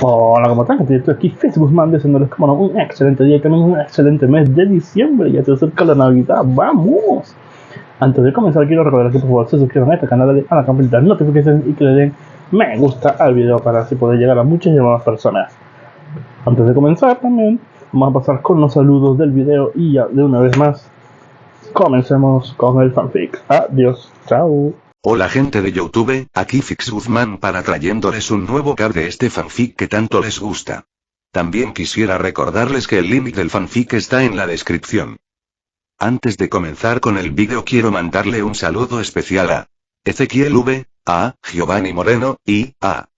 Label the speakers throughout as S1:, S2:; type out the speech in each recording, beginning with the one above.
S1: Hola, ¿cómo están? Estoy aquí, Facebook Man, deseándoles como no, un excelente día, también un excelente mes de diciembre. Ya se acerca la Navidad, ¡vamos! Antes de comenzar, quiero recordar que por favor se suscriban a este canal, le den a la campanita de notificaciones y que le den me gusta al video para así poder llegar a muchas y más personas. Antes de comenzar, también vamos a pasar con los saludos del video y ya de una vez más, comencemos con el fanfic. Adiós, chao.
S2: Hola gente de YouTube, aquí Fix Guzmán para trayéndoles un nuevo cap de este fanfic que tanto les gusta. También quisiera recordarles que el link del fanfic está en la descripción. Antes de comenzar con el vídeo quiero mandarle un saludo especial a Ezequiel V, a Giovanni Moreno, y a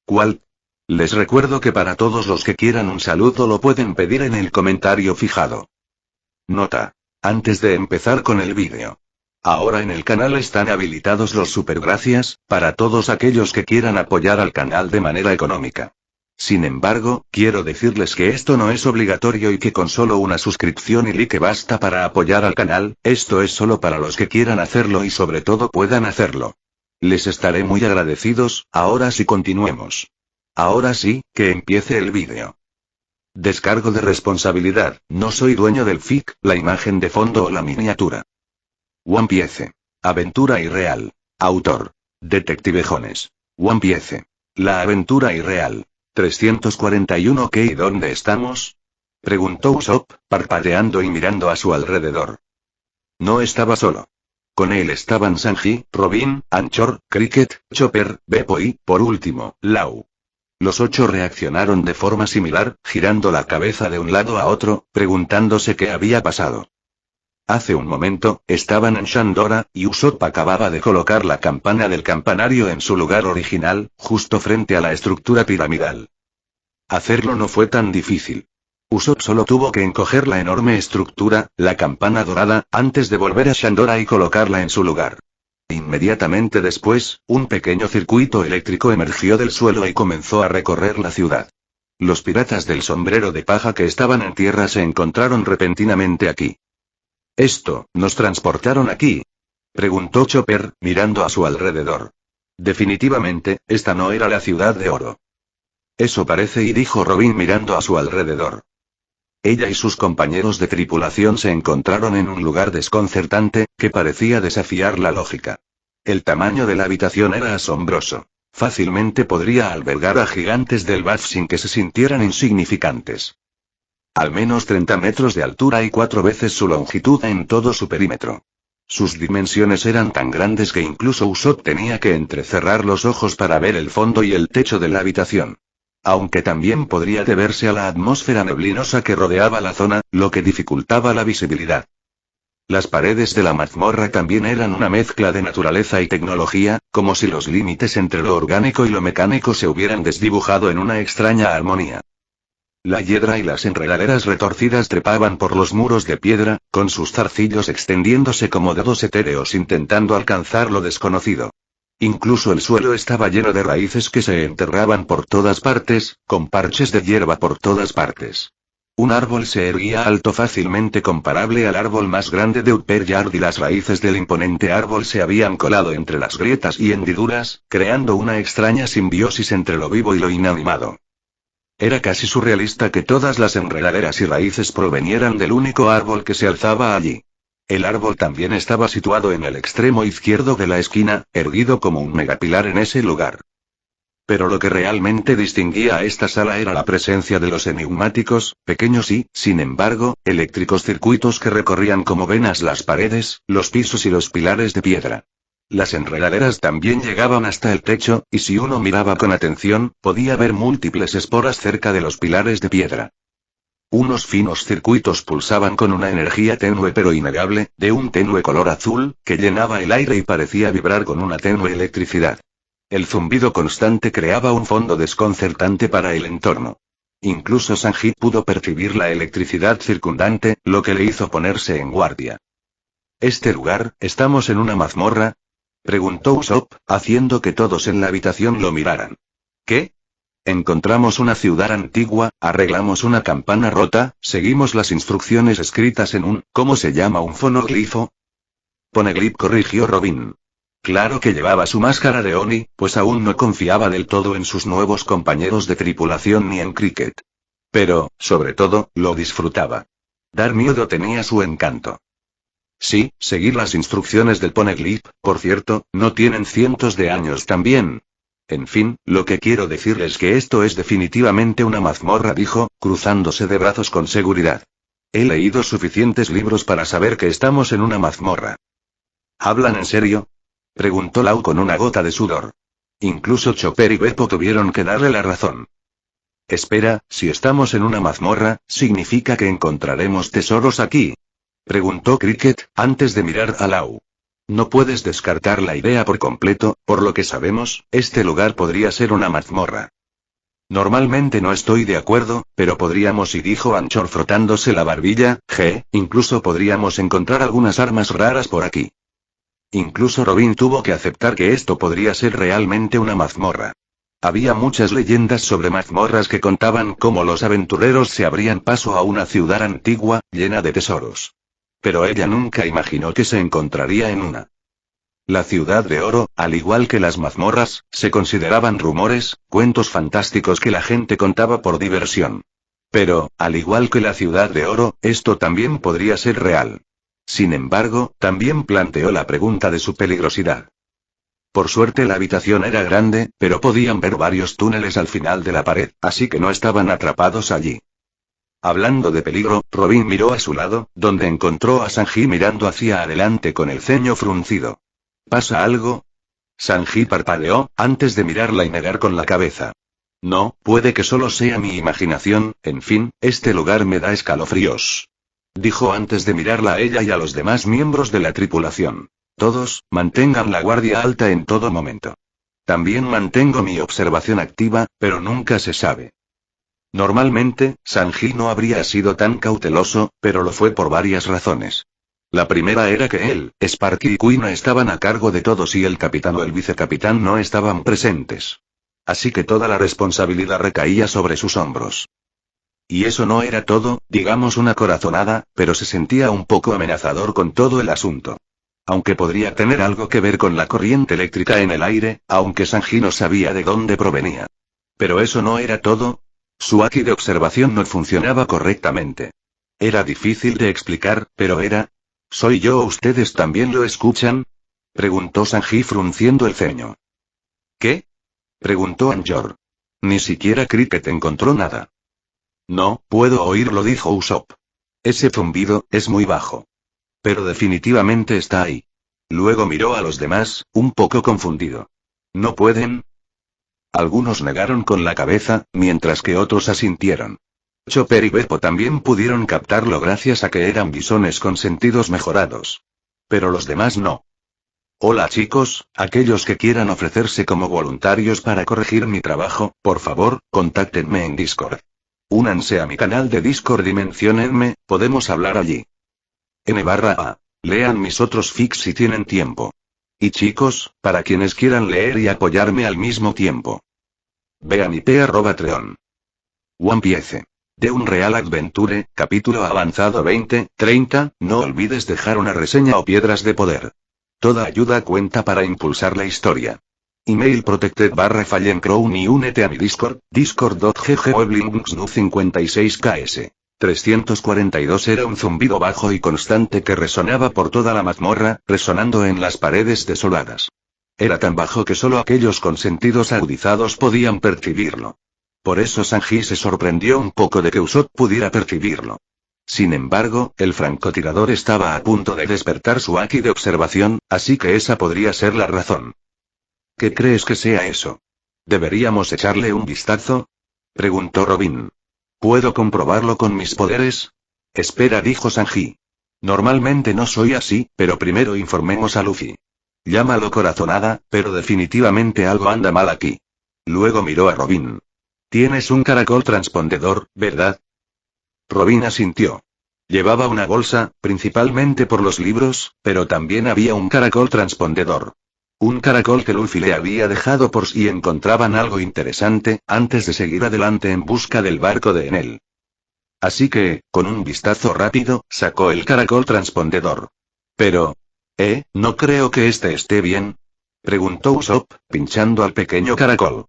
S2: ¿Cuál? Les recuerdo que para todos los que quieran un saludo lo pueden pedir en el comentario fijado. Nota. Antes de empezar con el vídeo. Ahora en el canal están habilitados los supergracias, para todos aquellos que quieran apoyar al canal de manera económica. Sin embargo, quiero decirles que esto no es obligatorio y que con solo una suscripción y like basta para apoyar al canal, esto es solo para los que quieran hacerlo y sobre todo puedan hacerlo. Les estaré muy agradecidos, ahora sí continuemos. Ahora sí, que empiece el vídeo. Descargo de responsabilidad, no soy dueño del fic, la imagen de fondo o la miniatura. One Piece. Aventura irreal. Autor. Detective Jones. One Piece. La aventura irreal. 341 ¿Qué y dónde estamos? Preguntó Usopp, parpadeando y mirando a su alrededor. No estaba solo. Con él estaban Sanji, Robin, Anchor, Cricket, Chopper, Beppo y, por último, Lau. Los 8 reaccionaron de forma similar, girando la cabeza de un lado a otro, preguntándose qué había pasado. Hace un momento, estaban en Shandora, y Usopp acababa de colocar la campana del campanario en su lugar original, justo frente a la estructura piramidal. Hacerlo no fue tan difícil. Usopp solo tuvo que encoger la enorme estructura, la campana dorada, antes de volver a Shandora y colocarla en su lugar. Inmediatamente después, un pequeño circuito eléctrico emergió del suelo y comenzó a recorrer la ciudad. Los piratas del sombrero de paja que estaban en tierra se encontraron repentinamente aquí. ¿Nos transportaron aquí? Preguntó Chopper, mirando a su alrededor. Definitivamente, esta no era la ciudad de oro. Eso parece, y dijo Robin mirando a su alrededor. Ella y sus compañeros de tripulación se encontraron en un lugar desconcertante, que parecía desafiar la lógica. El tamaño de la habitación era asombroso. Fácilmente podría albergar a gigantes del BAF sin que se sintieran insignificantes. Al menos 30 metros de altura y 4 veces su longitud en todo su perímetro. Sus dimensiones eran tan grandes que incluso Usopp tenía que entrecerrar los ojos para ver el fondo y el techo de la habitación. Aunque también podría deberse a la atmósfera neblinosa que rodeaba la zona, lo que dificultaba la visibilidad. Las paredes de la mazmorra también eran una mezcla de naturaleza y tecnología, como si los límites entre lo orgánico y lo mecánico se hubieran desdibujado en una extraña armonía. La hiedra y las enredaderas retorcidas trepaban por los muros de piedra, con sus zarcillos extendiéndose como dedos etéreos intentando alcanzar lo desconocido. Incluso el suelo estaba lleno de raíces que se enterraban por todas partes, con parches de hierba por todas partes. Un árbol se erguía alto fácilmente comparable al árbol más grande de Upper Yard y las raíces del imponente árbol se habían colado entre las grietas y hendiduras, creando una extraña simbiosis entre lo vivo y lo inanimado. Era casi surrealista que todas las enredaderas y raíces provenieran del único árbol que se alzaba allí. El árbol también estaba situado en el extremo izquierdo de la esquina, erguido como un megapilar en ese lugar. Pero lo que realmente distinguía a esta sala era la presencia de los enigmáticos, pequeños y, sin embargo, eléctricos circuitos que recorrían como venas las paredes, los pisos y los pilares de piedra. Las enredaderas también llegaban hasta el techo, y si uno miraba con atención, podía ver múltiples esporas cerca de los pilares de piedra. Unos finos circuitos pulsaban con una energía tenue pero innegable, de un tenue color azul, que llenaba el aire y parecía vibrar con una tenue electricidad. El zumbido constante creaba un fondo desconcertante para el entorno. Incluso Sanji pudo percibir la electricidad circundante, lo que le hizo ponerse en guardia. ¿Este lugar, estamos en una mazmorra?, preguntó Usopp, haciendo que todos en la habitación lo miraran. ¿Qué? Encontramos una ciudad antigua, arreglamos una campana rota, seguimos las instrucciones escritas en un, ¿cómo se llama un fonoglifo? Poneglyph, corrigió Robin. Claro que llevaba su máscara de Oni, pues aún no confiaba del todo en sus nuevos compañeros de tripulación ni en Cricket. Pero, sobre todo, lo disfrutaba. Dar miedo tenía su encanto. Sí, seguir las instrucciones del Poneglyph, por cierto, no tienen cientos de años también. En fin, lo que quiero decirles que esto es definitivamente una mazmorra, dijo, cruzándose de brazos con seguridad. He leído suficientes libros para saber que estamos en una mazmorra. ¿Hablan en serio?, preguntó Lau con una gota de sudor. Incluso Chopper y Beppo tuvieron que darle la razón. Espera, si estamos en una mazmorra, ¿significa que encontraremos tesoros aquí?, preguntó Cricket, antes de mirar a Lau. No puedes descartar la idea por completo, por lo que sabemos, este lugar podría ser una mazmorra. Normalmente no estoy de acuerdo, pero podríamos, y dijo Anchor frotándose la barbilla, incluso podríamos encontrar algunas armas raras por aquí. Incluso Robin tuvo que aceptar que esto podría ser realmente una mazmorra. Había muchas leyendas sobre mazmorras que contaban cómo los aventureros se abrían paso a una ciudad antigua, llena de tesoros. Pero ella nunca imaginó que se encontraría en una. La ciudad de oro, al igual que las mazmorras, se consideraban rumores, cuentos fantásticos que la gente contaba por diversión. Pero, al igual que la ciudad de oro, esto también podría ser real. Sin embargo, también planteó la pregunta de su peligrosidad. Por suerte la habitación era grande, pero podían ver varios túneles al final de la pared, así que no estaban atrapados allí. Hablando de peligro, Robin miró a su lado, donde encontró a Sanji mirando hacia adelante con el ceño fruncido. ¿Pasa algo? Sanji parpadeó, antes de mirarla y negar con la cabeza. No, puede que solo sea mi imaginación, en fin, este lugar me da escalofríos. Dijo antes de mirarla a ella y a los demás miembros de la tripulación. Todos, mantengan la guardia alta en todo momento. También mantengo mi observación activa, pero nunca se sabe. Normalmente, Sanji no habría sido tan cauteloso, pero lo fue por varias razones. La primera era que él, Sparky y Queen estaban a cargo de todos y el capitán o el vicecapitán no estaban presentes. Así que toda la responsabilidad recaía sobre sus hombros. Y eso no era todo, digamos una corazonada, pero se sentía un poco amenazador con todo el asunto. Aunque podría tener algo que ver con la corriente eléctrica en el aire, aunque Sanji no sabía de dónde provenía. Pero eso no era todo. Su Aki de observación no funcionaba correctamente. Era difícil de explicar, pero era... ¿Soy yo o ustedes también lo escuchan?, preguntó Sanji frunciendo el ceño. ¿Qué?, preguntó Anjor. Ni siquiera Cricket encontró nada. No, puedo oírlo, dijo Usopp. Ese zumbido es muy bajo. Pero definitivamente está ahí. Luego miró a los demás, un poco confundido. ¿No pueden? Algunos negaron con la cabeza, mientras que otros asintieron. Chopper y Beppo también pudieron captarlo gracias a que eran bisones con sentidos mejorados. Pero los demás no. Hola chicos, aquellos que quieran ofrecerse como voluntarios para corregir mi trabajo, por favor, contáctenme en Discord. Únanse a mi canal de Discord y menciónenme, podemos hablar allí. N/A. Lean mis otros fics si tienen tiempo. Y chicos, para quienes quieran leer y apoyarme al mismo tiempo. Vean ip@treon. One Piece. De un Real Adventure, capítulo avanzado 20-30, no olvides dejar una reseña o piedras de poder. Toda ayuda cuenta para impulsar la historia. Email protected/fallencrown y únete a mi Discord, discord.gg/56ks. 342 era un zumbido bajo y constante que resonaba por toda la mazmorra, resonando en las paredes desoladas. Era tan bajo que solo aquellos con sentidos agudizados podían percibirlo. Por eso Sanji se sorprendió un poco de que Usopp pudiera percibirlo. Sin embargo, el francotirador estaba a punto de despertar su Aki de observación, así que esa podría ser la razón. ¿Qué crees que sea eso? ¿Deberíamos echarle un vistazo?, preguntó Robin. ¿Puedo comprobarlo con mis poderes? Espera, dijo Sanji. Normalmente no soy así, pero primero informemos a Luffy. Llámalo corazonada, pero definitivamente algo anda mal aquí. Luego miró a Robin. Tienes un caracol transpondedor, ¿verdad? Robin asintió. Llevaba una bolsa, principalmente por los libros, pero también había un caracol transpondedor. Un caracol que Luffy le había dejado por si encontraban algo interesante, antes de seguir adelante en busca del barco de Enel. Así que, con un vistazo rápido, sacó el caracol transpondedor. Pero... no creo que este esté bien. Preguntó Usopp, pinchando al pequeño caracol.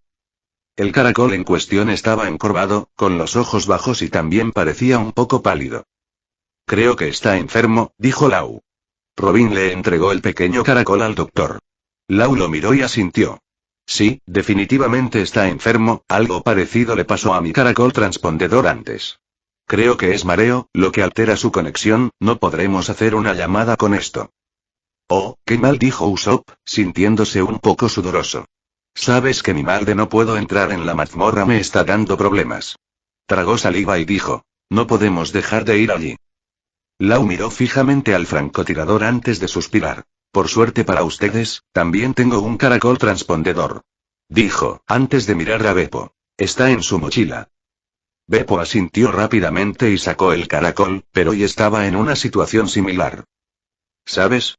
S2: El caracol en cuestión estaba encorvado, con los ojos bajos y también parecía un poco pálido. Creo que está enfermo, dijo Lau. Robin le entregó el pequeño caracol al doctor. Lau lo miró y asintió. Sí, definitivamente está enfermo, algo parecido le pasó a mi caracol transpondedor antes. Creo que es mareo, lo que altera su conexión, no podremos hacer una llamada con esto. Oh, qué mal, dijo Usopp, sintiéndose un poco sudoroso. Sabes que mi mal de no puedo entrar en la mazmorra me está dando problemas. Tragó saliva y dijo, no podemos dejar de ir allí. Lau miró fijamente al francotirador antes de suspirar. Por suerte para ustedes, también tengo un caracol transpondedor. Dijo, antes de mirar a Beppo. Está en su mochila. Beppo asintió rápidamente y sacó el caracol, pero hoy estaba en una situación similar. ¿Sabes?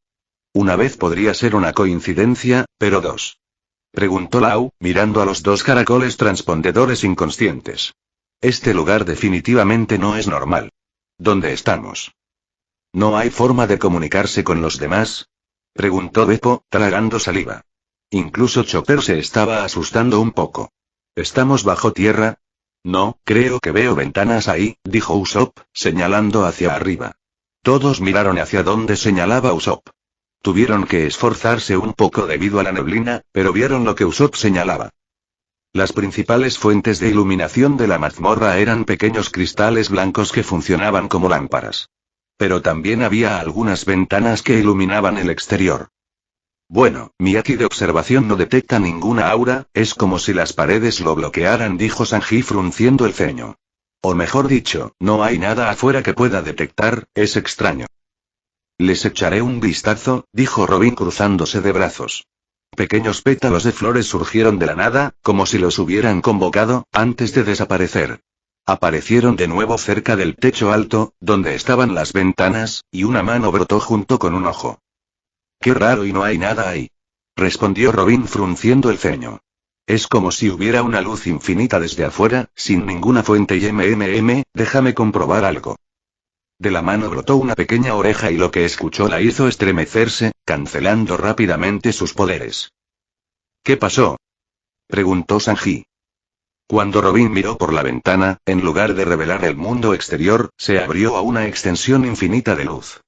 S2: Una vez podría ser una coincidencia, pero dos. Preguntó Lau, mirando a los dos caracoles transpondedores inconscientes. Este lugar definitivamente no es normal. ¿Dónde estamos? ¿No hay forma de comunicarse con los demás? Preguntó Beppo, tragando saliva. Incluso Chopper se estaba asustando un poco. ¿Estamos bajo tierra? No, creo que veo ventanas ahí, dijo Usopp, señalando hacia arriba. Todos miraron hacia donde señalaba Usopp. Tuvieron que esforzarse un poco debido a la neblina, pero vieron lo que Usopp señalaba. Las principales fuentes de iluminación de la mazmorra eran pequeños cristales blancos que funcionaban como lámparas. Pero también había algunas ventanas que iluminaban el exterior. Bueno, mi Aki de observación no detecta ninguna aura, es como si las paredes lo bloquearan, dijo Sanji frunciendo el ceño. O mejor dicho, no hay nada afuera que pueda detectar, es extraño. Les echaré un vistazo, dijo Robin cruzándose de brazos. Pequeños pétalos de flores surgieron de la nada, como si los hubieran convocado, antes de desaparecer. Aparecieron de nuevo cerca del techo alto, donde estaban las ventanas, y una mano brotó junto con un ojo. Qué raro y no hay nada ahí. Respondió Robin frunciendo el ceño. Es como si hubiera una luz infinita desde afuera, sin ninguna fuente y déjame comprobar algo. De la mano brotó una pequeña oreja y lo que escuchó la hizo estremecerse, cancelando rápidamente sus poderes. ¿Qué pasó? Preguntó Sanji. Cuando Robin miró por la ventana, en lugar de revelar el mundo exterior, se abrió a una extensión infinita de luz.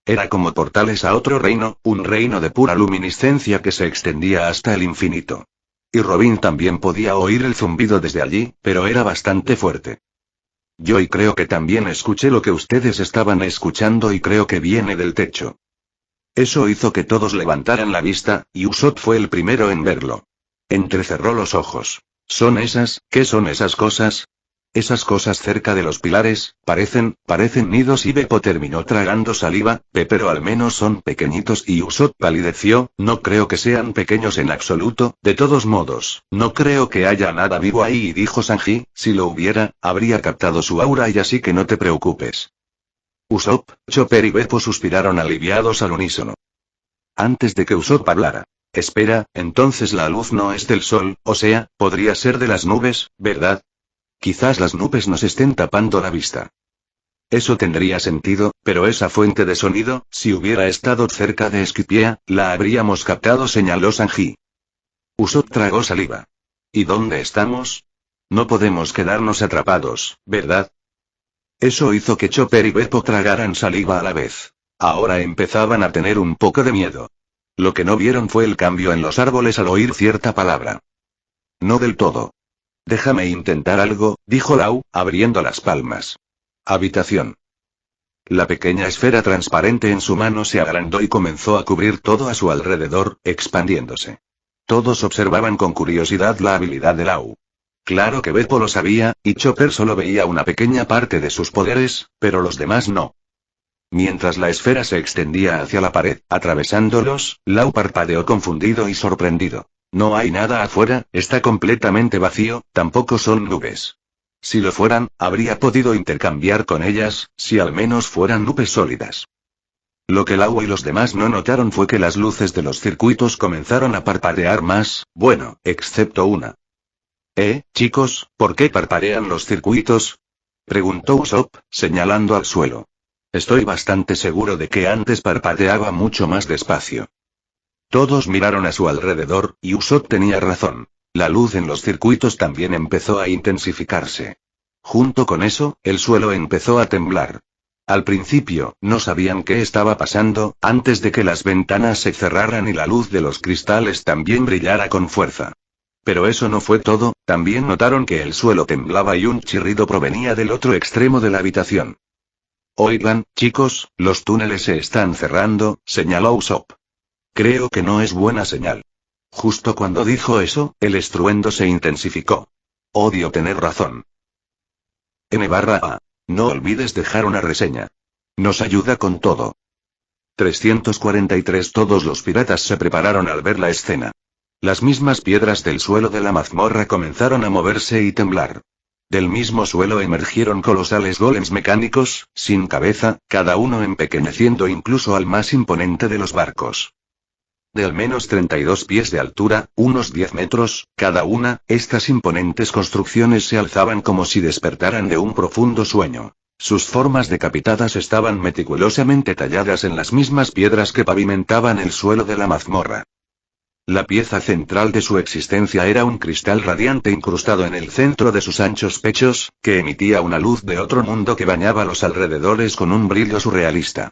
S2: Era como portales a otro reino, un reino de pura luminiscencia que se extendía hasta el infinito. Y Robin también podía oír el zumbido desde allí, pero era bastante fuerte. Yo y creo que también escuché lo que ustedes estaban escuchando y creo que viene del techo. Eso hizo que todos levantaran la vista, y Usopp fue el primero en verlo. Entrecerró los ojos. ¿Qué son esas cosas? Esas cosas cerca de los pilares, parecen nidos y Beppo terminó tragando saliva, pero al menos son pequeñitos y Usopp palideció, no creo que sean pequeños en absoluto, de todos modos, no creo que haya nada vivo ahí y dijo Sanji, si lo hubiera, habría captado su aura y así que no te preocupes. Usopp, Chopper y Beppo suspiraron aliviados al unísono. Antes de que Usopp hablara. Espera, entonces la luz no es del sol, o sea, podría ser de las nubes, ¿verdad? Quizás las nubes nos estén tapando la vista. Eso tendría sentido, pero esa fuente de sonido, si hubiera estado cerca de Skypiea, la habríamos captado, señaló Sanji. Usopp tragó saliva. ¿Y dónde estamos? No podemos quedarnos atrapados, ¿verdad? Eso hizo que Chopper y Beppo tragaran saliva a la vez. Ahora empezaban a tener un poco de miedo. Lo que no vieron fue el cambio en los árboles al oír cierta palabra. No del todo. Déjame intentar algo, dijo Lau, abriendo las palmas. Habitación. La pequeña esfera transparente en su mano se agrandó y comenzó a cubrir todo a su alrededor, expandiéndose. Todos observaban con curiosidad la habilidad de Lau. Claro que Beppo lo sabía, y Chopper solo veía una pequeña parte de sus poderes, pero los demás no. Mientras la esfera se extendía hacia la pared, atravesándolos, Lau parpadeó confundido y sorprendido. No hay nada afuera, está completamente vacío, tampoco son nubes. Si lo fueran, habría podido intercambiar con ellas, si al menos fueran nubes sólidas. Lo que Lau y los demás no notaron fue que las luces de los circuitos comenzaron a parpadear más, bueno, excepto una. Chicos, ¿por qué parpadean los circuitos? Preguntó Usopp, señalando al suelo. Estoy bastante seguro de que antes parpadeaba mucho más despacio. Todos miraron a su alrededor, y Usopp tenía razón. La luz en los circuitos también empezó a intensificarse. Junto con eso, el suelo empezó a temblar. Al principio, no sabían qué estaba pasando, antes de que las ventanas se cerraran y la luz de los cristales también brillara con fuerza. Pero eso no fue todo, también notaron que el suelo temblaba y un chirrido provenía del otro extremo de la habitación. Oigan, chicos, los túneles se están cerrando, señaló Usopp. Creo que no es buena señal. Justo cuando dijo eso, el estruendo se intensificó. Odio tener razón. N/A. No olvides dejar una reseña. Nos ayuda con todo. 343. Todos los piratas se prepararon al ver la escena. Las mismas piedras del suelo de la mazmorra comenzaron a moverse y temblar. Del mismo suelo emergieron colosales golems mecánicos, sin cabeza, cada uno empequeñeciendo incluso al más imponente de los barcos. De al menos 32 pies de altura, unos 10 metros, cada una, estas imponentes construcciones se alzaban como si despertaran de un profundo sueño. Sus formas decapitadas estaban meticulosamente talladas en las mismas piedras que pavimentaban el suelo de la mazmorra. La pieza central de su existencia era un cristal radiante incrustado en el centro de sus anchos pechos, que emitía una luz de otro mundo que bañaba los alrededores con un brillo surrealista.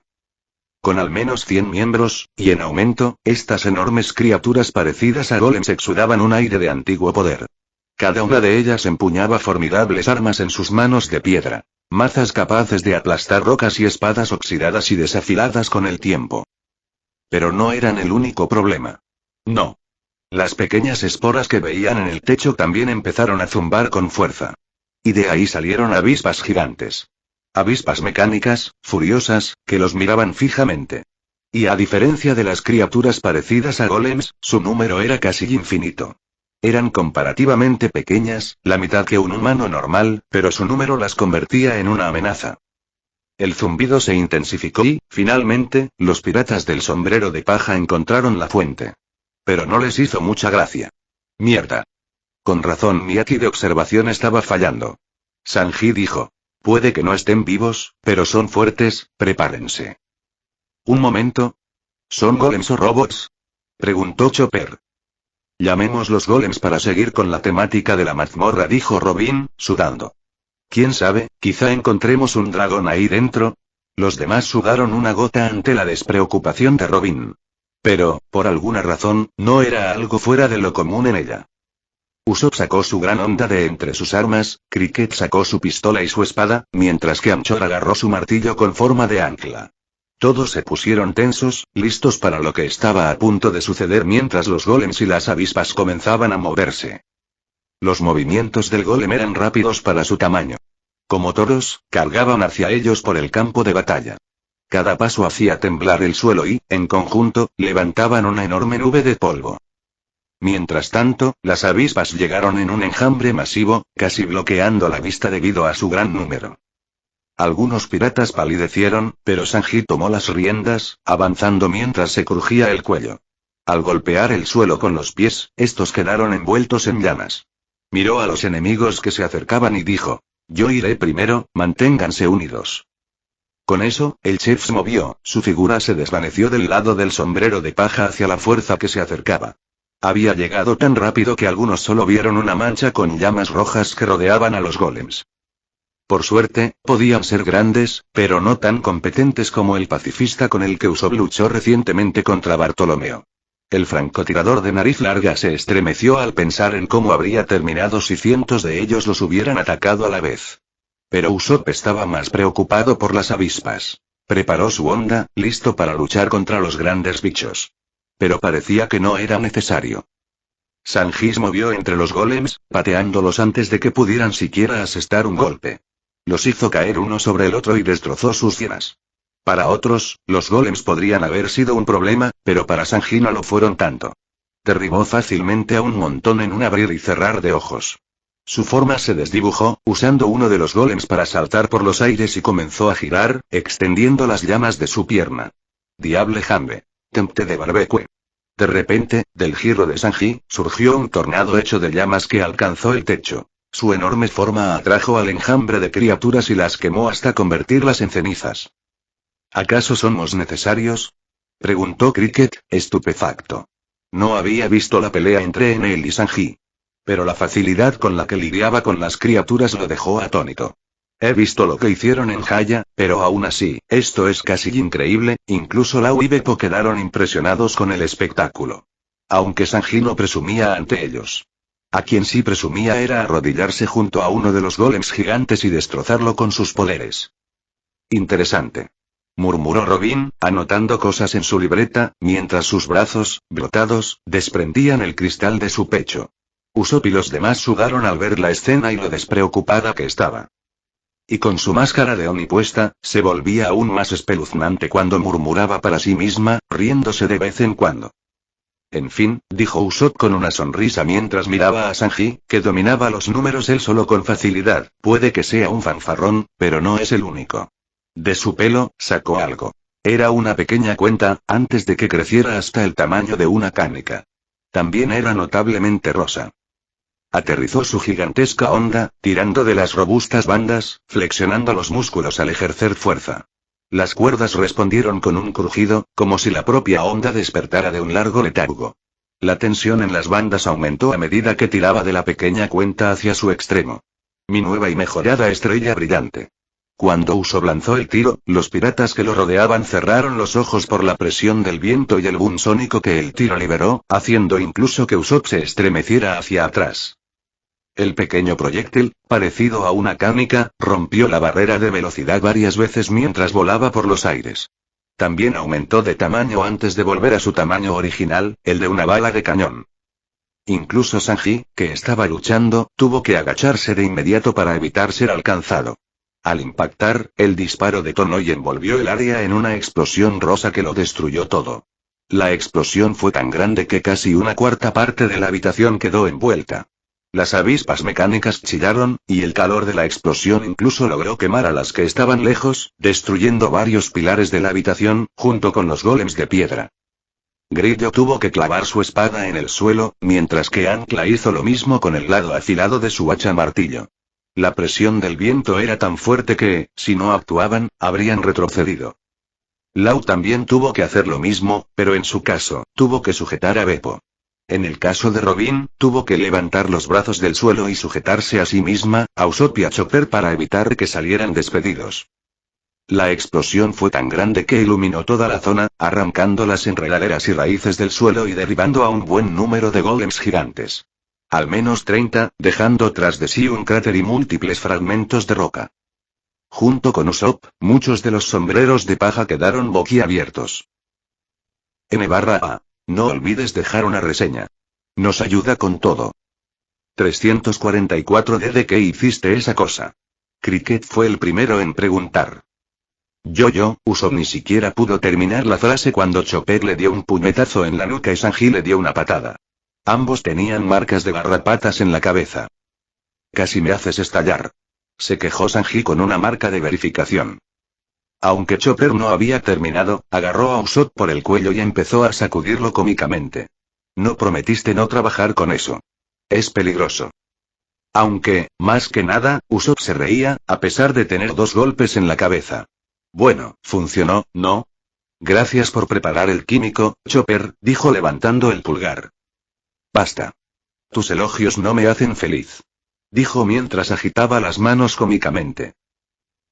S2: Con al menos 100 miembros, y en aumento, estas enormes criaturas parecidas a golems exudaban un aire de antiguo poder. Cada una de ellas empuñaba formidables armas en sus manos de piedra. Mazas capaces de aplastar rocas y espadas oxidadas y desafiladas con el tiempo. Pero no eran el único problema. No. Las pequeñas esporas que veían en el techo también empezaron a zumbar con fuerza. Y de ahí salieron avispas gigantes. Avispas mecánicas, furiosas, que los miraban fijamente. Y a diferencia de las criaturas parecidas a golems, su número era casi infinito. Eran comparativamente pequeñas, la mitad que un humano normal, pero su número las convertía en una amenaza. El zumbido se intensificó y, finalmente, los piratas del sombrero de paja encontraron la fuente. Pero no les hizo mucha gracia. Mierda. Con razón mi Aki de observación estaba fallando. Sanji dijo. Puede que no estén vivos, pero son fuertes, prepárense. Un momento. ¿Son golems o robots? Preguntó Chopper. Llamémoslos golems para seguir con la temática de la mazmorra, dijo Robin, sudando. ¿Quién sabe, quizá encontremos un dragón ahí dentro? Los demás sudaron una gota ante la despreocupación de Robin. Pero, por alguna razón, no era algo fuera de lo común en ella. Usopp sacó su gran onda de entre sus armas, Cricket sacó su pistola y su espada, mientras que Anchor agarró su martillo con forma de ancla. Todos se pusieron tensos, listos para lo que estaba a punto de suceder mientras los golems y las avispas comenzaban a moverse. Los movimientos del golem eran rápidos para su tamaño. Como toros, cargaban hacia ellos por el campo de batalla. Cada paso hacía temblar el suelo y, en conjunto, levantaban una enorme nube de polvo. Mientras tanto, las avispas llegaron en un enjambre masivo, casi bloqueando la vista debido a su gran número. Algunos piratas palidecieron, pero Sanji tomó las riendas, avanzando mientras se crujía el cuello. Al golpear el suelo con los pies, estos quedaron envueltos en llamas. Miró a los enemigos que se acercaban y dijo: yo iré primero, manténganse unidos. Con eso, el chef se movió, su figura se desvaneció del lado del sombrero de paja hacia la fuerza que se acercaba. Había llegado tan rápido que algunos solo vieron una mancha con llamas rojas que rodeaban a los golems. Por suerte, podían ser grandes, pero no tan competentes como el pacifista con el que Usopp luchó recientemente contra Bartolomeo. El francotirador de nariz larga se estremeció al pensar en cómo habría terminado si cientos de ellos los hubieran atacado a la vez. Pero Usopp estaba más preocupado por las avispas. Preparó su onda, listo para luchar contra los grandes bichos. Pero parecía que no era necesario. Sanji se movió entre los golems, pateándolos antes de que pudieran siquiera asestar un golpe. Los hizo caer uno sobre el otro y destrozó sus sienes. Para otros, los golems podrían haber sido un problema, pero para Sanji no lo fueron tanto. Derribó fácilmente a un montón en un abrir y cerrar de ojos. Su forma se desdibujó, usando uno de los golems para saltar por los aires y comenzó a girar, extendiendo las llamas de su pierna. Diable Jambe. Tempte de barbecue. De repente, del giro de Sanji, surgió un tornado hecho de llamas que alcanzó el techo. Su enorme forma atrajo al enjambre de criaturas y las quemó hasta convertirlas en cenizas. ¿Acaso somos necesarios? Preguntó Cricket, estupefacto. No había visto la pelea entre Enel y Sanji. Pero la facilidad con la que lidiaba con las criaturas lo dejó atónito. He visto lo que hicieron en Haya, pero aún así, esto es casi increíble, incluso Lau y Beppo quedaron impresionados con el espectáculo. Aunque Sanji no presumía ante ellos. A quien sí presumía era arrodillarse junto a uno de los golems gigantes y destrozarlo con sus poderes. Interesante. Murmuró Robin, anotando cosas en su libreta, mientras sus brazos, brotados, desprendían el cristal de su pecho. Usopp y los demás sudaron al ver la escena y lo despreocupada que estaba. Y con su máscara de Oni puesta, se volvía aún más espeluznante cuando murmuraba para sí misma, riéndose de vez en cuando. En fin, dijo Usopp con una sonrisa mientras miraba a Sanji, que dominaba los números él solo con facilidad, puede que sea un fanfarrón, pero no es el único. De su pelo, sacó algo. Era una pequeña cuenta, antes de que creciera hasta el tamaño de una canica. También era notablemente rosa. Aterrizó su gigantesca onda, tirando de las robustas bandas, flexionando los músculos al ejercer fuerza. Las cuerdas respondieron con un crujido, como si la propia onda despertara de un largo letargo. La tensión en las bandas aumentó a medida que tiraba de la pequeña cuenta hacia su extremo. Mi nueva y mejorada estrella brillante. Cuando Usopp lanzó el tiro, los piratas que lo rodeaban cerraron los ojos por la presión del viento y el boom sónico que el tiro liberó, haciendo incluso que Usopp se estremeciera hacia atrás. El pequeño proyectil, parecido a una canica, rompió la barrera de velocidad varias veces mientras volaba por los aires. También aumentó de tamaño antes de volver a su tamaño original, el de una bala de cañón. Incluso Sanji, que estaba luchando, tuvo que agacharse de inmediato para evitar ser alcanzado. Al impactar, el disparo detonó y envolvió el área en una explosión rosa que lo destruyó todo. La explosión fue tan grande que casi una cuarta parte de la habitación quedó envuelta. Las avispas mecánicas chillaron, y el calor de la explosión incluso logró quemar a las que estaban lejos, destruyendo varios pilares de la habitación, junto con los golems de piedra. Grillo tuvo que clavar su espada en el suelo, mientras que Ancla hizo lo mismo con el lado afilado de su hacha martillo. La presión del viento era tan fuerte que, si no actuaban, habrían retrocedido. Lau también tuvo que hacer lo mismo, pero en su caso, tuvo que sujetar a Beppo. En el caso de Robin, tuvo que levantar los brazos del suelo y sujetarse a sí misma, a Usopp y a Chopper para evitar que salieran despedidos. La explosión fue tan grande que iluminó toda la zona, arrancando las enredaderas y raíces del suelo y derribando a un buen número de golems gigantes. Al menos 30, dejando tras de sí un cráter y múltiples fragmentos de roca. Junto con Usopp, muchos de los sombreros de paja quedaron boquiabiertos. N/A. No olvides dejar una reseña. Nos ayuda con todo. 344 ¿De qué hiciste esa cosa? Cricket fue el primero en preguntar. Usopp ni siquiera pudo terminar la frase cuando Chopper le dio un puñetazo en la nuca y Sanji le dio una patada. Ambos tenían marcas de garrapatas en la cabeza. Casi me haces estallar. Se quejó Sanji con una marca de verificación. Aunque Chopper no había terminado, agarró a Usopp por el cuello y empezó a sacudirlo cómicamente. No prometiste no trabajar con eso. Es peligroso. Aunque, más que nada, Usopp se reía, a pesar de tener 2 golpes en la cabeza. Bueno, funcionó, ¿no? Gracias por preparar el químico, Chopper, dijo levantando el pulgar. Basta. Tus elogios no me hacen feliz. Dijo mientras agitaba las manos cómicamente.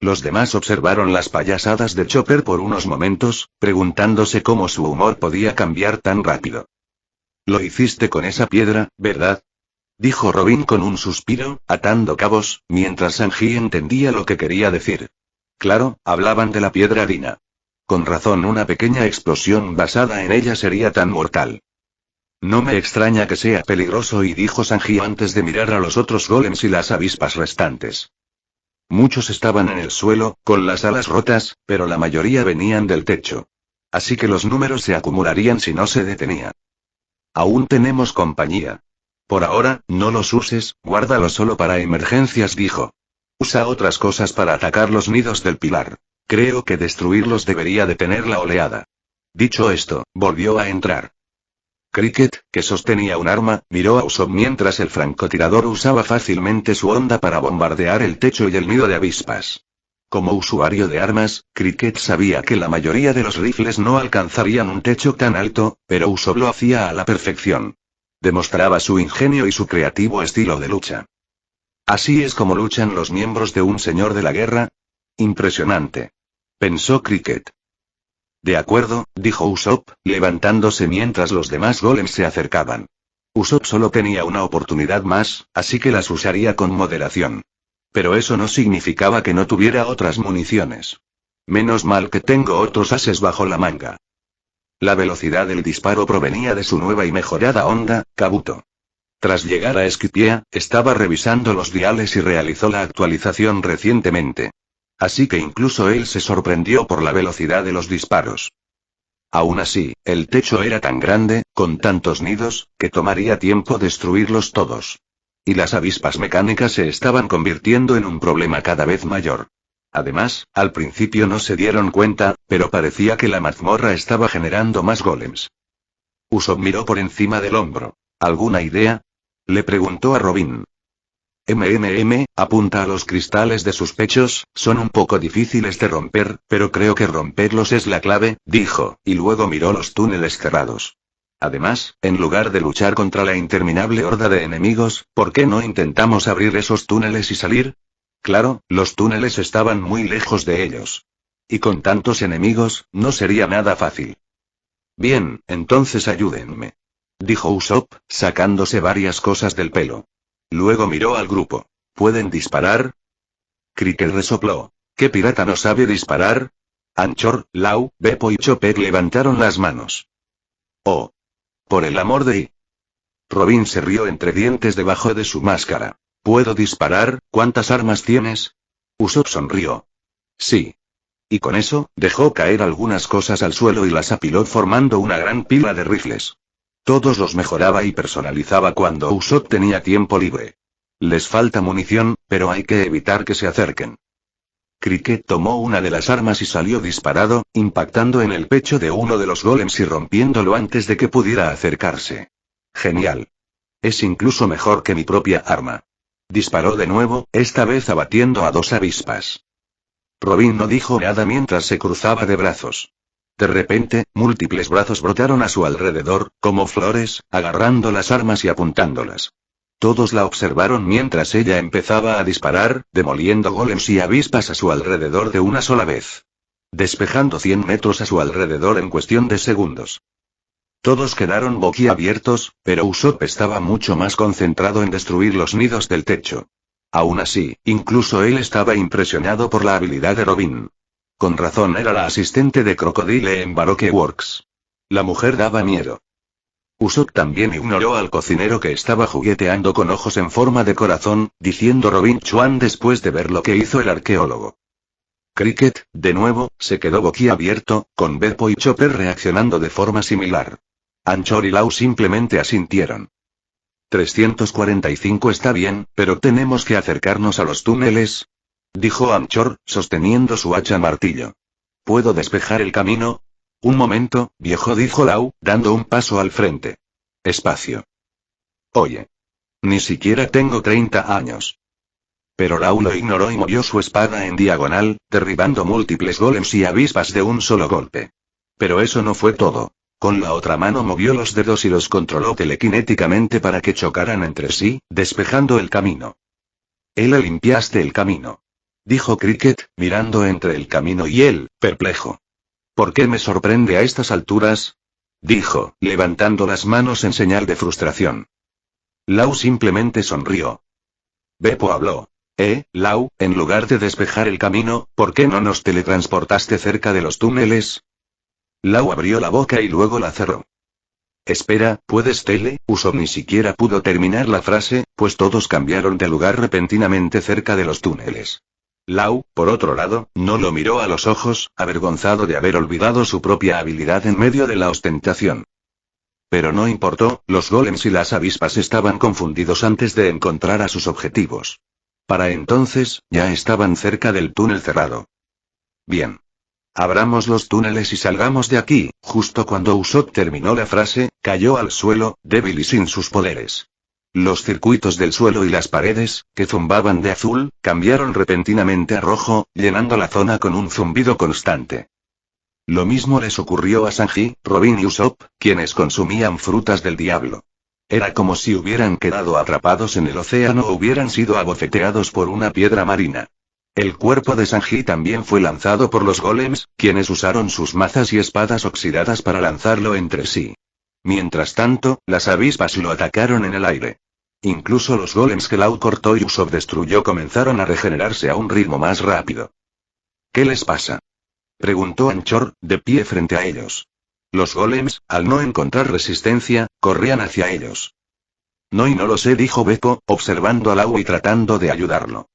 S2: Los demás observaron las payasadas de Chopper por unos momentos, preguntándose cómo su humor podía cambiar tan rápido. Lo hiciste con esa piedra, ¿verdad? Dijo Robin con un suspiro, atando cabos, mientras Sanji entendía lo que quería decir. Claro, hablaban de la piedra Dina. Con razón una pequeña explosión basada en ella sería tan mortal. No me extraña que sea peligroso, y dijo Sanji antes de mirar a los otros golems y las avispas restantes. Muchos estaban en el suelo, con las alas rotas, pero la mayoría venían del techo. Así que los números se acumularían si no se detenía. Aún tenemos compañía. Por ahora, no los uses, guárdalos solo para emergencias, dijo. Usa otras cosas para atacar los nidos del pilar. Creo que destruirlos debería detener la oleada. Dicho esto, volvió a entrar. Cricket, que sostenía un arma, miró a Usopp mientras el francotirador usaba fácilmente su onda para bombardear el techo y el nido de avispas. Como usuario de armas, Cricket sabía que la mayoría de los rifles no alcanzarían un techo tan alto, pero Usopp lo hacía a la perfección. Demostraba su ingenio y su creativo estilo de lucha. ¿Así es como luchan los miembros de un señor de la guerra? Impresionante. Pensó Cricket. De acuerdo, dijo Usopp, levantándose mientras los demás golems se acercaban. Usopp solo tenía una oportunidad más, así que las usaría con moderación. Pero eso no significaba que no tuviera otras municiones. Menos mal que tengo otros ases bajo la manga. La velocidad del disparo provenía de su nueva y mejorada Honda, Kabuto. Tras llegar a Skypiea, estaba revisando los diales y realizó la actualización recientemente. Así que incluso él se sorprendió por la velocidad de los disparos. Aún así, el techo era tan grande, con tantos nidos, que tomaría tiempo destruirlos todos. Y las avispas mecánicas se estaban convirtiendo en un problema cada vez mayor. Además, al principio no se dieron cuenta, pero parecía que la mazmorra estaba generando más golems. Usopp miró por encima del hombro. ¿Alguna idea? Le preguntó a Robin. Apunta a los cristales de sus pechos, son un poco difíciles de romper, pero creo que romperlos es la clave, dijo, y luego miró los túneles cerrados. Además, en lugar de luchar contra la interminable horda de enemigos, ¿por qué no intentamos abrir esos túneles y salir? Claro, los túneles estaban muy lejos de ellos. Y con tantos enemigos, no sería nada fácil. Bien, entonces ayúdenme. Dijo Usopp, sacándose varias cosas del pelo. Luego miró al grupo. ¿Pueden disparar? Cricket resopló. ¿Qué pirata no sabe disparar? Anchor, Lau, Beppo y Chopper levantaron las manos. Oh. Por el amor de... Robin se rió entre dientes debajo de su máscara. ¿Puedo disparar? ¿Cuántas armas tienes? Usopp sonrió. Sí. Y con eso, dejó caer algunas cosas al suelo y las apiló formando una gran pila de rifles. Todos los mejoraba y personalizaba cuando Usopp tenía tiempo libre. Les falta munición, pero hay que evitar que se acerquen. Cricket tomó una de las armas y salió disparado, impactando en el pecho de uno de los golems y rompiéndolo antes de que pudiera acercarse. Genial. Es incluso mejor que mi propia arma. Disparó de nuevo, esta vez abatiendo a 2 avispas. Robin no dijo nada mientras se cruzaba de brazos. De repente, múltiples brazos brotaron a su alrededor, como flores, agarrando las armas y apuntándolas. Todos la observaron mientras ella empezaba a disparar, demoliendo golems y avispas a su alrededor de una sola vez. Despejando 100 metros a su alrededor en cuestión de segundos. Todos quedaron boquiabiertos, pero Usopp estaba mucho más concentrado en destruir los nidos del techo. Aún así, incluso él estaba impresionado por la habilidad de Robin. Con razón era la asistente de Crocodile en Baroque Works. La mujer daba miedo. Usopp también ignoró al cocinero que estaba jugueteando con ojos en forma de corazón, diciendo Robin Chuan después de ver lo que hizo el arqueólogo. Cricket, de nuevo, se quedó boquiabierto, con Beppo y Chopper reaccionando de forma similar. Anchor y Lau simplemente asintieron. 345 está bien, pero tenemos que acercarnos a los túneles, dijo Anchor, sosteniendo su hacha martillo. ¿Puedo despejar el camino? Un momento, viejo, dijo Lau, dando un paso al frente. Espacio. Oye. Ni siquiera tengo 30 años. Pero Lau lo ignoró y movió su espada en diagonal, derribando múltiples golems y avispas de un solo golpe. Pero eso no fue todo. Con la otra mano movió los dedos y los controló telequinéticamente para que chocaran entre sí, despejando el camino. Le limpiaste el camino. Dijo Cricket, mirando entre el camino y él, perplejo. ¿Por qué me sorprende a estas alturas? Dijo, levantando las manos en señal de frustración. Lau simplemente sonrió. Beppo habló. Lau, en lugar de despejar el camino, ¿por qué no nos teletransportaste cerca de los túneles? Lau abrió la boca y luego la cerró. Espera, ¿puedes Usopp ni siquiera pudo terminar la frase, pues todos cambiaron de lugar repentinamente cerca de los túneles. Lau, por otro lado, no lo miró a los ojos, avergonzado de haber olvidado su propia habilidad en medio de la ostentación. Pero no importó, los golems y las avispas estaban confundidos antes de encontrar a sus objetivos. Para entonces, ya estaban cerca del túnel cerrado. Bien. Abramos los túneles y salgamos de aquí. Justo cuando Usopp terminó la frase, cayó al suelo, débil y sin sus poderes. Los circuitos del suelo y las paredes, que zumbaban de azul, cambiaron repentinamente a rojo, llenando la zona con un zumbido constante. Lo mismo les ocurrió a Sanji, Robin y Usopp, quienes consumían frutas del diablo. Era como si hubieran quedado atrapados en el océano o hubieran sido abofeteados por una piedra marina. El cuerpo de Sanji también fue lanzado por los golems, quienes usaron sus mazas y espadas oxidadas para lanzarlo entre sí. Mientras tanto, las avispas lo atacaron en el aire. Incluso los golems que Law cortó y Usopp destruyó comenzaron a regenerarse a un ritmo más rápido. ¿Qué les pasa?, preguntó Anchor, de pie frente a ellos. Los golems, al no encontrar resistencia, corrían hacia ellos. No lo sé, dijo Beppo, observando a Law y tratando de ayudarlo.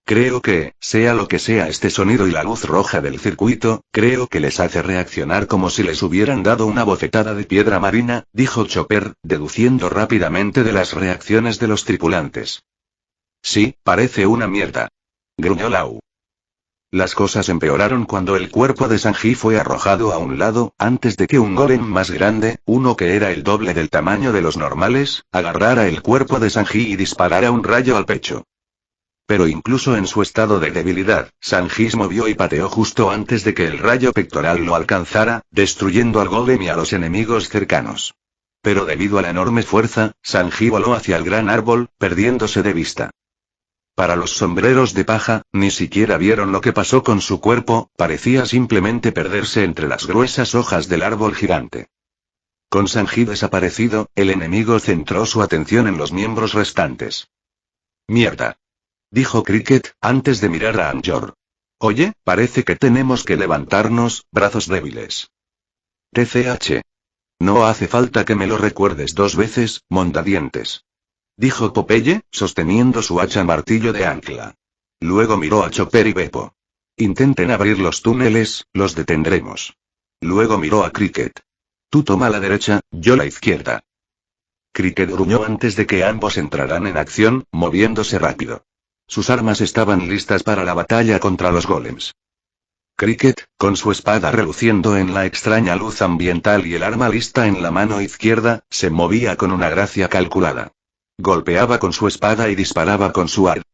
S2: Creo que, sea lo que sea este sonido y la luz roja del circuito, creo que les hace reaccionar como si les hubieran dado una bofetada de piedra marina, dijo Chopper, deduciendo rápidamente de las reacciones de los tripulantes. Sí, parece una mierda, gruñó Law. Las cosas empeoraron cuando el cuerpo de Sanji fue arrojado a un lado, antes de que un golem más grande, uno que era el doble del tamaño de los normales, agarrara el cuerpo de Sanji y disparara un rayo al pecho. Pero incluso en su estado de debilidad, Sanji se movió y pateó justo antes de que el rayo pectoral lo alcanzara, destruyendo al golem y a los enemigos cercanos. Pero debido a la enorme fuerza, Sanji voló hacia el gran árbol, perdiéndose de vista. Para los sombreros de paja, ni siquiera vieron lo que pasó con su cuerpo, parecía simplemente perderse entre las gruesas hojas del árbol gigante. Con Sanji desaparecido, el enemigo centró su atención en los miembros restantes. Mierda, dijo Cricket, antes de mirar a Anchor. Oye, parece que tenemos que levantarnos, brazos débiles. TCH. No hace falta que me lo recuerdes 2 veces, mondadientes, dijo Popeye, sosteniendo su hacha martillo de ancla. Luego miró a Chopper y Beppo. Intenten abrir los túneles, los detendremos. Luego miró a Cricket. Tú toma la derecha, yo la izquierda. Cricket gruñó antes de que ambos entraran en acción, moviéndose rápido. Sus armas estaban listas para la batalla contra los golems. Cricket, con su espada reluciendo en la extraña luz ambiental y el arma lista en la mano izquierda, se movía con una gracia calculada. Golpeaba con su espada y disparaba con su arma.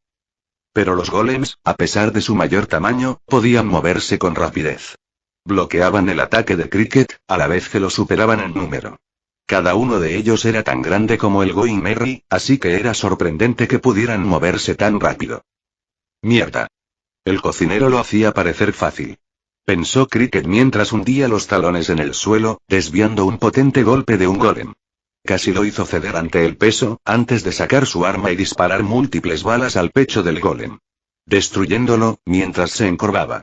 S2: Pero los golems, a pesar de su mayor tamaño, podían moverse con rapidez. Bloqueaban el ataque de Cricket, a la vez que lo superaban en número. Cada uno de ellos era tan grande como el Going Merry, así que era sorprendente que pudieran moverse tan rápido. Mierda. El cocinero lo hacía parecer fácil, pensó Cricket mientras hundía los talones en el suelo, desviando un potente golpe de un golem. Casi lo hizo ceder ante el peso, antes de sacar su arma y disparar múltiples balas al pecho del golem, destruyéndolo, mientras se encorvaba.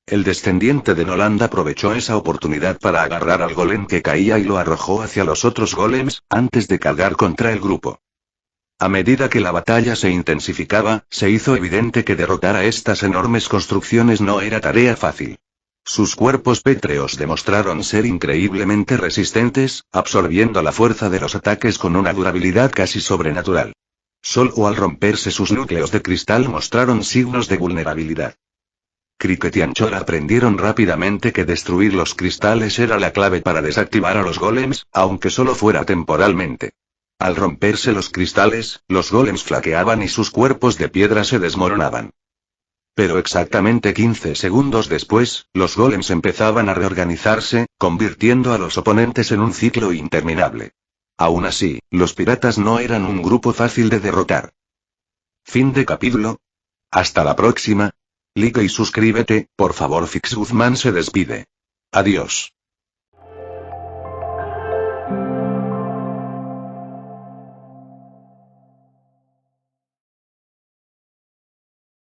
S2: El descendiente de Noland aprovechó esa oportunidad para agarrar al golem que caía y lo arrojó hacia los otros golems, antes de cargar contra el grupo. A medida que la batalla se intensificaba, se hizo evidente que derrotar a estas enormes construcciones no era tarea fácil. Sus cuerpos pétreos demostraron ser increíblemente resistentes, absorbiendo la fuerza de los ataques con una durabilidad casi sobrenatural. Solo al romperse sus núcleos de cristal mostraron signos de vulnerabilidad. Cricket y Anchor aprendieron rápidamente que destruir los cristales era la clave para desactivar a los golems, aunque solo fuera temporalmente. Al romperse los cristales, los golems flaqueaban y sus cuerpos de piedra se desmoronaban. Pero exactamente 15 segundos después, los golems empezaban a reorganizarse, convirtiendo a los oponentes en un ciclo interminable. Aún así, los piratas no eran un grupo fácil de derrotar. Fin de capítulo. Hasta la próxima. Like y suscríbete, por favor. Fix Guzmán se despide. Adiós.